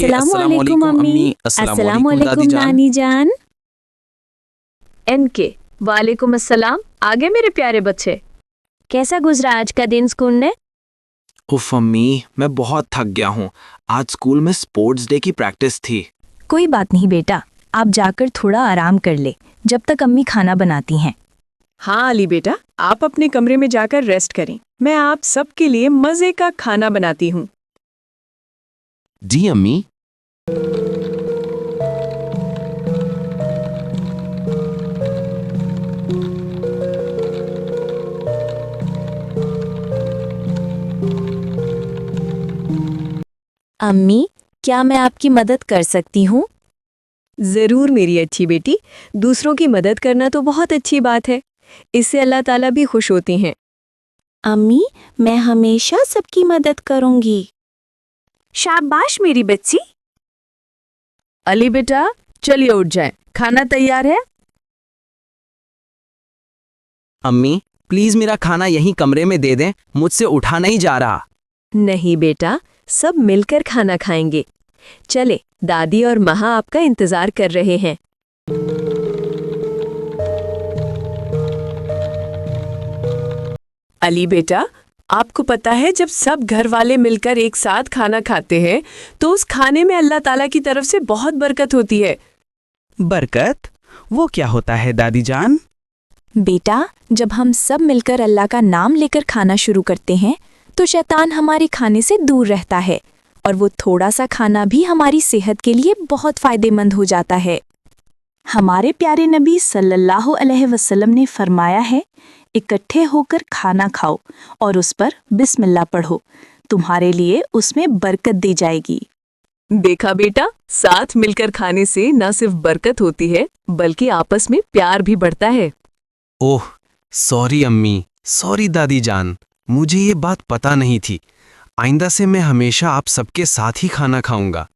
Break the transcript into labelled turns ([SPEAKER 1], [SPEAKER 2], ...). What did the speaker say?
[SPEAKER 1] अस्सलामुअलैकुम अम्मी।
[SPEAKER 2] अस्सलामुअलैकुम दादी जान।
[SPEAKER 1] नानी जान।
[SPEAKER 3] एनके वालेकुम अस्सलाम। आगे मेरे प्यारे बच्चे,
[SPEAKER 1] कैसा गुजरा आज का दिन स्कूल में?
[SPEAKER 2] उफ अम्मी, मैं बहुत थक गया हूँ। आज स्कूल में स्पोर्ट्स डे की प्रैक्टिस थी।
[SPEAKER 4] कोई बात नहीं बेटा, आप जाकर थोड़ा आराम कर ले जब तक अम्मी खाना बनाती हैं।
[SPEAKER 5] हाँ अली बेटा, आप अपने कमरे में जाकर रेस्ट करें। मैं आप सबके लिए मजे का खाना बनाती हूँ।
[SPEAKER 2] जी अम्मी।
[SPEAKER 4] अम्मी, क्या मैं आपकी मदद कर सकती हूँ?
[SPEAKER 5] जरूर मेरी अच्छी बेटी, दूसरों की मदद करना तो बहुत अच्छी बात है। इससे अल्लाह ताला भी खुश होते हैं।
[SPEAKER 4] अम्मी, मैं हमेशा सबकी मदद करूंगी।
[SPEAKER 1] शाबाश मेरी बच्ची।
[SPEAKER 3] अली बेटा चलिए उठ जाएं, खाना तैयार है।
[SPEAKER 2] अम्मी प्लीज मेरा खाना यहीं कमरे में दे दें, मुझसे उठा नहीं जा रहा।
[SPEAKER 5] नहीं बेटा, सब मिलकर खाना खाएंगे। चले, दादी और महा आपका इंतजार कर रहे हैं। अली बेटा, आपको पता है जब सब घर वाले मिलकर एक साथ खाना खाते हैं तो उस खाने में अल्लाह ताला की तरफ से बहुत बरकत होती है।
[SPEAKER 6] बरकत? वो क्या होता है दादी जान?
[SPEAKER 4] बेटा, जब हम सब मिलकर अल्लाह का नाम लेकर खाना शुरू करते हैं तो शैतान हमारे खाने से दूर रहता है और वो थोड़ा सा खाना भी हमारी सेहत के लिए बहुत फायदेमंद हो जाता है। हमारे प्यारे नबी सल्लल्लाहु अलैहि वसल्लम ने फरमाया है, इकट्ठे होकर खाना खाओ और उस पर बिस्मिल्लाह पढ़ो, तुम्हारे लिए उसमें बरकत दी जाएगी।
[SPEAKER 5] देखा बेटा, साथ मिलकर खाने से न सिर्फ बरकत होती है बल्कि आपस में प्यार भी बढ़ता है।
[SPEAKER 2] ओह सॉरी अम्मी, सॉरी दादी जान, मुझे ये बात पता नहीं थी। आइंदा से मैं हमेशा आप सबके साथ ही खाना खाऊंगा।